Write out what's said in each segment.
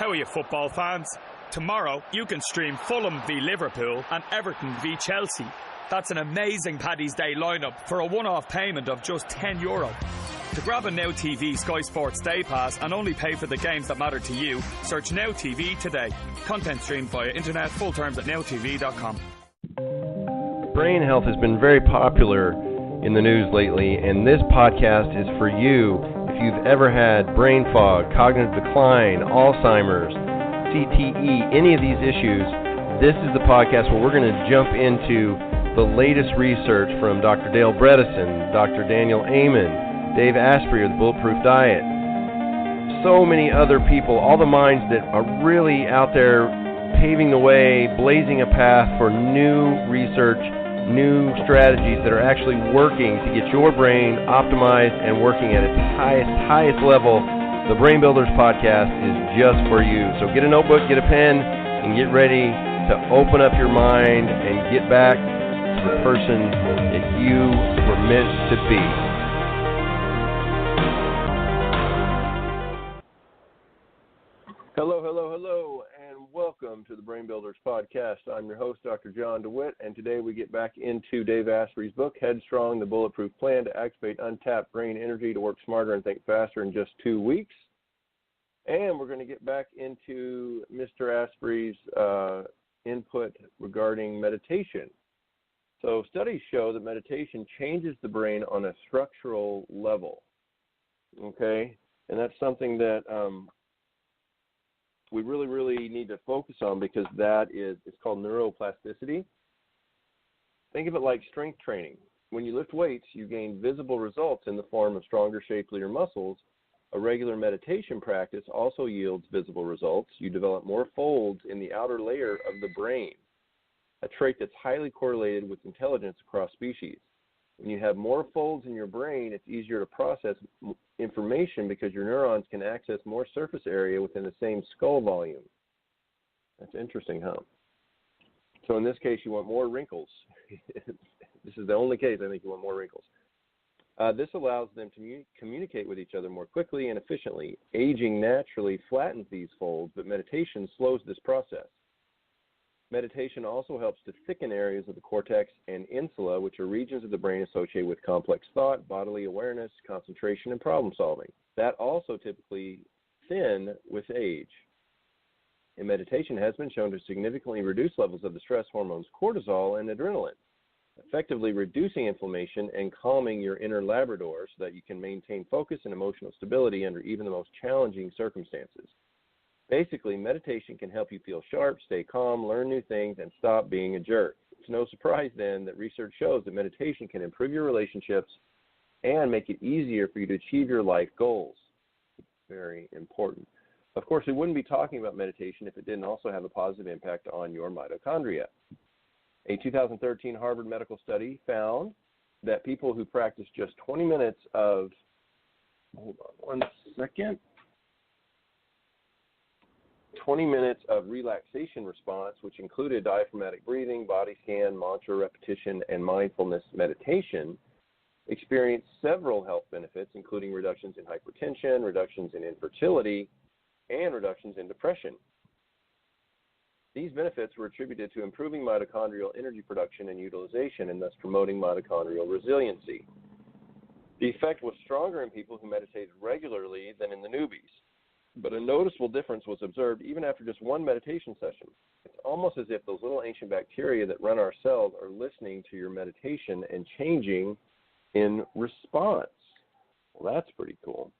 How are you, football fans? Tomorrow, you can stream Fulham v Liverpool and Everton v Chelsea. That's an amazing Paddy's Day lineup for a one-off payment of just €10. To grab a Now TV Sky Sports Day Pass and only pay for the games that matter to you, search Now TV today. Content streamed via internet, full terms at nowtv.com. Brain health has been very popular in the news lately, and this podcast is for you. If you've ever had brain fog, cognitive decline, Alzheimer's, CTE, any of these issues, this is the podcast where we're going to jump into the latest research from Dr. Dale Bredesen, Dr. Daniel Amen, Dave Asprey of the Bulletproof Diet, so many other people, all the minds that are really out there paving the way, blazing a path for new research, new strategies that are actually working to get your brain optimized and working at its highest level. The Brain Builders podcast is just for you. So get a notebook, get a pen, and get ready to open up your mind and get back to the person that you were meant to be. Hello, and welcome to the Brain Builders podcast. I'm your host, Dr. John DeWitt, and today we get back into Dave Asprey's book, Headstrong, the Bulletproof Plan to Activate Untapped Brain Energy to Work Smarter and Think Faster in just 2 weeks. And we're going to get back into Mr. Asprey's input regarding meditation. So studies show that meditation changes the brain on a structural level, okay? And that's something that we really need to focus on, because it's called neuroplasticity. Think of it like strength training. When you lift weights, you gain visible results in the form of stronger, shapelier muscles. A regular meditation practice also yields visible results. You develop more folds in the outer layer of the brain, a trait that's highly correlated with intelligence across species. When you have more folds in your brain, it's easier to process information because your neurons can access more surface area within the same skull volume. That's interesting, huh? So in this case, you want more wrinkles. This is the only case I think you want more wrinkles. This allows them to communicate with each other more quickly and efficiently. Aging naturally flattens these folds, but meditation slows this process. Meditation also helps to thicken areas of the cortex and insula, which are regions of the brain associated with complex thought, bodily awareness, concentration, and problem solving. That also typically thin with age. And meditation has been shown to significantly reduce levels of the stress hormones cortisol and adrenaline, effectively reducing inflammation and calming your inner Labrador so that you can maintain focus and emotional stability under even the most challenging circumstances. Basically, meditation can help you feel sharp, stay calm, learn new things, and stop being a jerk. It's no surprise, then, that research shows that meditation can improve your relationships and make it easier for you to achieve your life goals. Very important. Of course, we wouldn't be talking about meditation if it didn't also have a positive impact on your mitochondria. A 2013 Harvard medical study found that people who practice just 20 minutes of, 20 minutes of relaxation response, which included diaphragmatic breathing, body scan, mantra repetition, and mindfulness meditation, experienced several health benefits, including reductions in hypertension, reductions in infertility, and reductions in depression. These benefits were attributed to improving mitochondrial energy production and utilization, and thus promoting mitochondrial resiliency. The effect was stronger in people who meditated regularly than in the newbies. But a noticeable difference was observed even after just one meditation session. It's almost as if those little ancient bacteria that run our cells are listening to your meditation and changing in response. Well, that's pretty cool.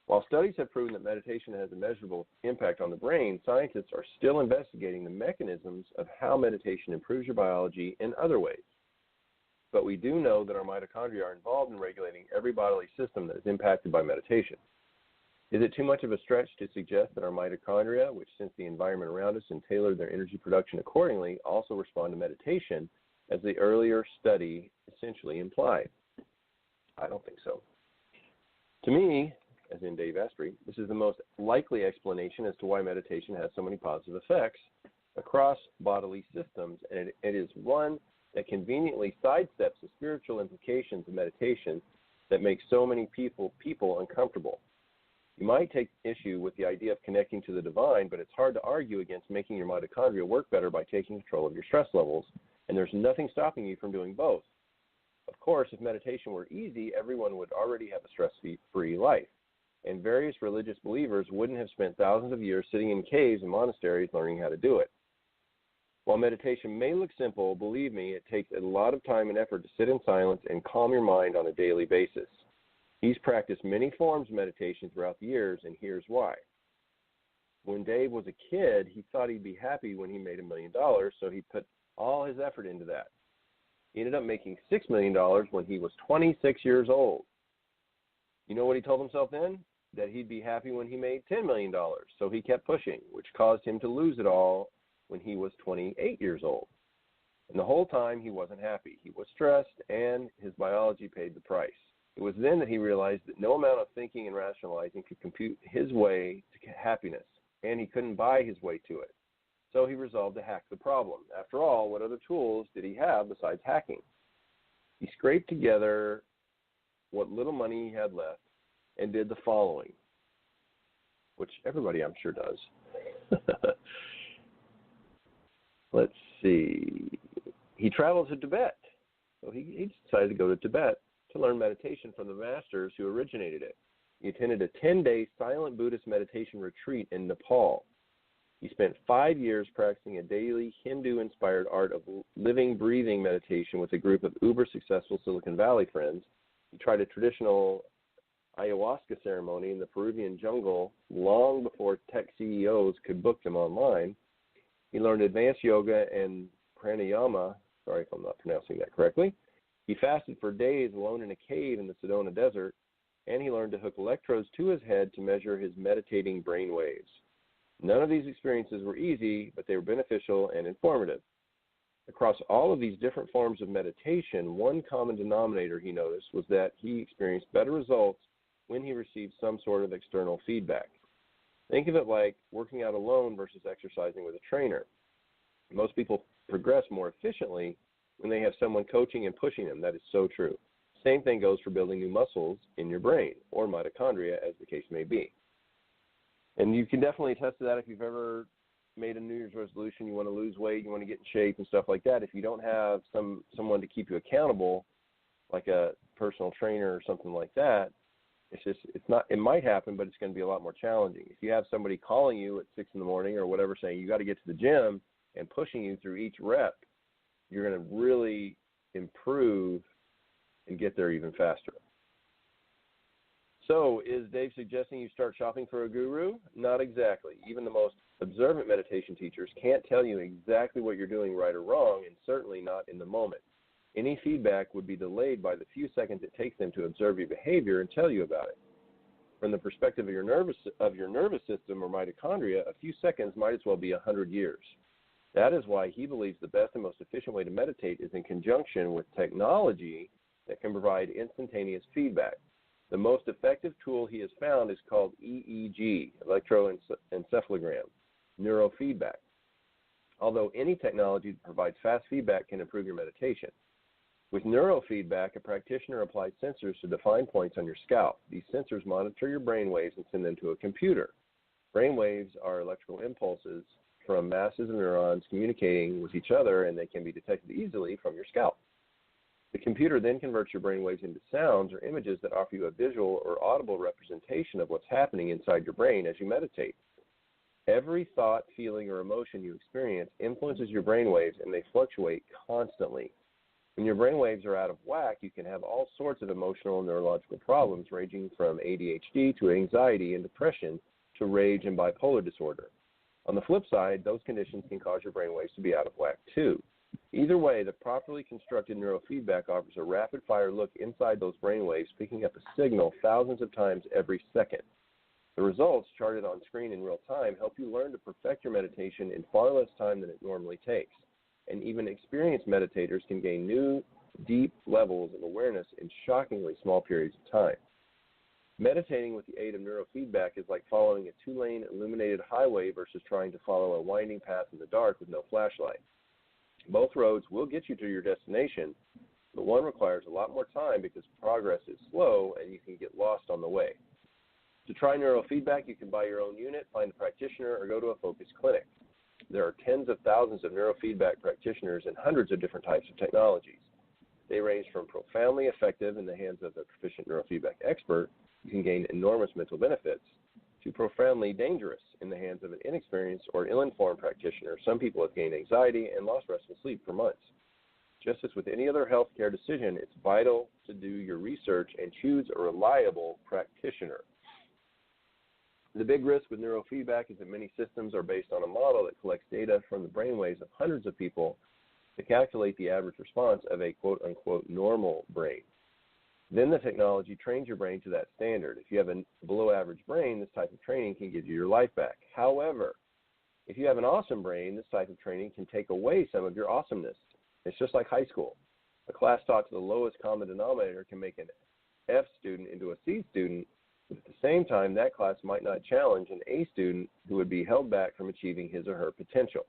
While studies have proven that meditation has a measurable impact on the brain, scientists are still investigating the mechanisms of how meditation improves your biology in other ways. But we do know that our mitochondria are involved in regulating every bodily system that is impacted by meditation. Is it too much of a stretch to suggest that our mitochondria, which sense the environment around us and tailor their energy production accordingly, also respond to meditation, as the earlier study essentially implied? I don't think so. To me, as in Dave Asprey, this is the most likely explanation as to why meditation has so many positive effects across bodily systems, and it is one that conveniently sidesteps the spiritual implications of meditation that make so many people uncomfortable. You might take issue with the idea of connecting to the divine, but it's hard to argue against making your mitochondria work better by taking control of your stress levels, and there's nothing stopping you from doing both. Of course, if meditation were easy, everyone would already have a stress-free life, and various religious believers wouldn't have spent thousands of years sitting in caves and monasteries learning how to do it. While meditation may look simple, believe me, it takes a lot of time and effort to sit in silence and calm your mind on a daily basis. He's practiced many forms of meditation throughout the years, and here's why. When Dave was a kid, he thought he'd be happy when he made $1 million, so he put all his effort into that. He ended up making $6 million when he was 26 years old. You know what he told himself then? That he'd be happy when he made $10 million, so he kept pushing, which caused him to lose it all when he was 28 years old. And the whole time he wasn't happy. He was stressed, and his biology paid the price. It was then that he realized that no amount of thinking and rationalizing could compute his way to happiness, and he couldn't buy his way to it. So he resolved to hack the problem. After all, what other tools did he have besides hacking? He scraped together what little money he had left and did the following, which everybody I'm sure does. Let's see. He traveled to Tibet. So he decided to go to Tibet to learn meditation from the masters who originated it. He attended a 10-day silent Buddhist meditation retreat in Nepal. He spent 5 years practicing a daily Hindu-inspired art of living, breathing meditation with a group of uber-successful Silicon Valley friends. He tried a traditional ayahuasca ceremony in the Peruvian jungle long before tech CEOs could book them online. He learned advanced yoga and pranayama. Sorry if I'm not pronouncing that correctly. He fasted for days alone in a cave in the Sedona Desert, and he learned to hook electrodes to his head to measure his meditating brain waves. None of these experiences were easy, but they were beneficial and informative. Across all of these different forms of meditation, one common denominator he noticed was that he experienced better results when he received some sort of external feedback. Think of it like working out alone versus exercising with a trainer. Most people progress more efficiently when they have someone coaching and pushing them. That is so true. Same thing goes for building new muscles in your brain, or mitochondria, as the case may be. And you can definitely attest to that if you've ever made a New Year's resolution, you want to lose weight, you want to get in shape and stuff like that. If you don't have someone to keep you accountable, like a personal trainer or something like that, it might happen, but it's going to be a lot more challenging. If you have somebody calling you at 6 in the morning or whatever saying you got to get to the gym and pushing you through each rep, you're going to really improve and get there even faster. So is Dave suggesting you start shopping for a guru? Not exactly. Even the most observant meditation teachers can't tell you exactly what you're doing right or wrong, and certainly not in the moment. Any feedback would be delayed by the few seconds it takes them to observe your behavior and tell you about it. From the perspective of your nervous system or mitochondria, a few seconds might as well be 100 years. That is why he believes the best and most efficient way to meditate is in conjunction with technology that can provide instantaneous feedback. The most effective tool he has found is called EEG, electroencephalogram, neurofeedback. Although any technology that provides fast feedback can improve your meditation. With neurofeedback, a practitioner applies sensors to define points on your scalp. These sensors monitor your brain waves and send them to a computer. Brain waves are electrical impulses from masses of neurons communicating with each other, and they can be detected easily from your scalp. The computer then converts your brain waves into sounds or images that offer you a visual or audible representation of what's happening inside your brain as you meditate. Every thought, feeling, or emotion you experience influences your brain waves, and they fluctuate constantly. When your brain waves are out of whack, you can have all sorts of emotional and neurological problems, ranging from ADHD to anxiety and depression to rage and bipolar disorder. On the flip side, those conditions can cause your brain waves to be out of whack too. Either way, the properly constructed neurofeedback offers a rapid-fire look inside those brain waves, picking up a signal thousands of times every second. The results, charted on screen in real time, help you learn to perfect your meditation in far less time than it normally takes. And even experienced meditators can gain new, deep levels of awareness in shockingly small periods of time. Meditating with the aid of neurofeedback is like following a two-lane illuminated highway versus trying to follow a winding path in the dark with no flashlight. Both roads will get you to your destination, but one requires a lot more time because progress is slow and you can get lost on the way. To try neurofeedback, you can buy your own unit, find a practitioner, or go to a focused clinic. There are tens of thousands of neurofeedback practitioners and hundreds of different types of technologies. They range from profoundly effective in the hands of a proficient neurofeedback expert, who can gain enormous mental benefits, to profoundly dangerous in the hands of an inexperienced or ill-informed practitioner. Some people have gained anxiety and lost restful sleep for months. Just as with any other healthcare decision, it's vital to do your research and choose a reliable practitioner. The big risk with neurofeedback is that many systems are based on a model that collects data from the brainwaves of hundreds of people to calculate the average response of a quote-unquote normal brain. Then the technology trains your brain to that standard. If you have a below-average brain, this type of training can give you your life back. However, if you have an awesome brain, this type of training can take away some of your awesomeness. It's just like high school. A class taught to the lowest common denominator can make an F student into a C student, but at the same time, that class might not challenge an A student who would be held back from achieving his or her potential.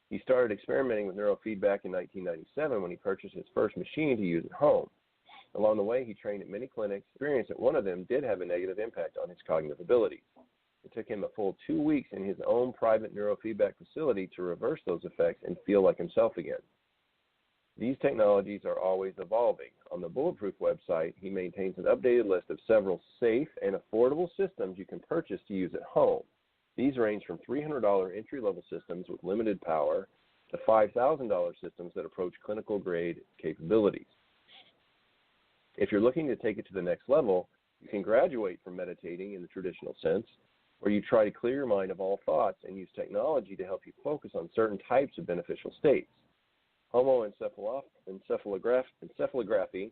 He started experimenting with neurofeedback in 1997 when he purchased his first machine to use at home. Along the way, he trained at many clinics, experienced that one of them did have a negative impact on his cognitive abilities. It took him a full 2 weeks in his own private neurofeedback facility to reverse those effects and feel like himself again. These technologies are always evolving. On the Bulletproof website, he maintains an updated list of several safe and affordable systems you can purchase to use at home. These range from $300 entry-level systems with limited power to $5,000 systems that approach clinical-grade capabilities. If you're looking to take it to the next level, you can graduate from meditating in the traditional sense, where you try to clear your mind of all thoughts and use technology to help you focus on certain types of beneficial states. Homoencephalography,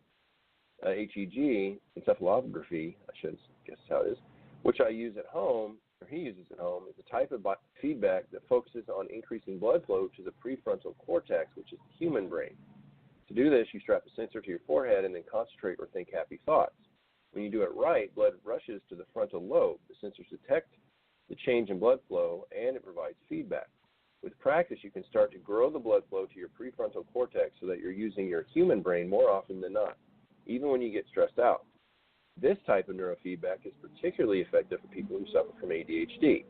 HEG, encephalography, I should guess how it is, which I use at home, or he uses at home, is a type of feedback that focuses on increasing blood flow to the prefrontal cortex, which is the human brain. To do this, you strap a sensor to your forehead and then concentrate or think happy thoughts. When you do it right, blood rushes to the frontal lobe. The sensors detect the change in blood flow, and it provides feedback. With practice, you can start to grow the blood flow to your prefrontal cortex so that you're using your human brain more often than not, even when you get stressed out. This type of neurofeedback is particularly effective for people who suffer from ADHD.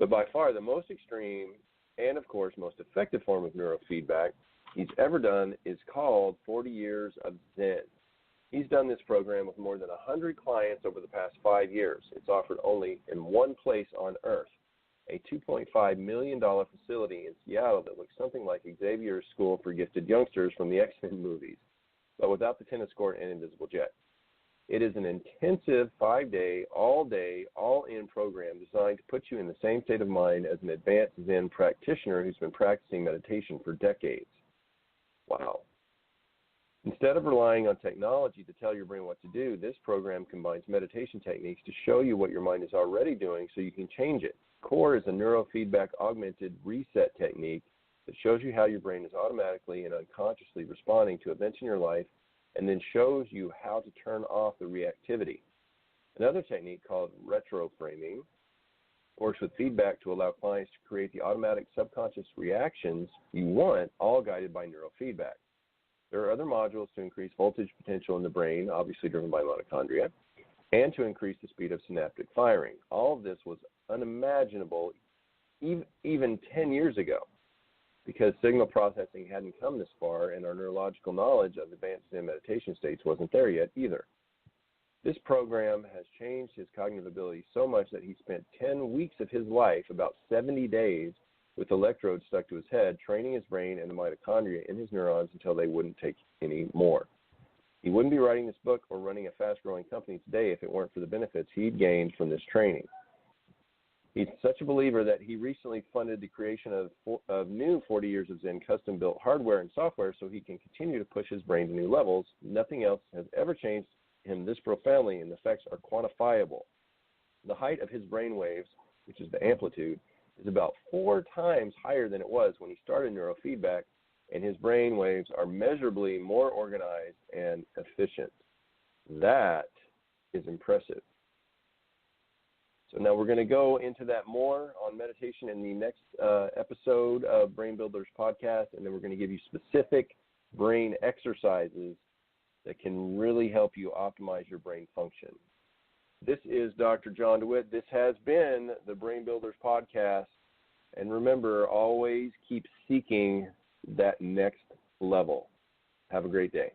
But by far the most extreme and, of course, most effective form of neurofeedback he's ever done is called 40 Years of Zen. He's done this program with more than 100 clients over the past 5 years. It's offered only in one place on Earth, a $2.5 million facility in Seattle that looks something like Xavier's School for Gifted Youngsters from the X-Men movies, but without the tennis court and invisible jet. It is an intensive 5-day, all-in program designed to put you in the same state of mind as an advanced Zen practitioner who's been practicing meditation for decades. Wow. Instead of relying on technology to tell your brain what to do, this program combines meditation techniques to show you what your mind is already doing so you can change it. CORE is a neurofeedback augmented reset technique that shows you how your brain is automatically and unconsciously responding to events in your life and then shows you how to turn off the reactivity. Another technique called retroframing works with feedback to allow clients to create the automatic subconscious reactions you want, all guided by neurofeedback. There are other modules to increase voltage potential in the brain, obviously driven by mitochondria, and to increase the speed of synaptic firing. All of this was unimaginable even 10 years ago because signal processing hadn't come this far and our neurological knowledge of advanced Zen meditation states wasn't there yet either. This program has changed his cognitive ability so much that he spent 10 weeks of his life, about 70 days, with electrodes stuck to his head, training his brain and the mitochondria in his neurons until they wouldn't take any more. He wouldn't be writing this book or running a fast-growing company today if it weren't for the benefits he'd gained from this training. He's such a believer that he recently funded the creation of new 40 Years of Zen custom-built hardware and software so he can continue to push his brain to new levels. Nothing else has ever changed him this profoundly, and the effects are quantifiable. The height of his brain waves, which is the amplitude, is about 4 times higher than it was when he started neurofeedback, and his brain waves are measurably more organized and efficient. That is impressive. So now we're going to go into that more on meditation in the next episode of Brain Builders Podcast, and then we're going to give you specific brain exercises that can really help you optimize your brain function. This is Dr. John DeWitt. This has been the Brain Builders Podcast. And remember, always keep seeking that next level. Have a great day.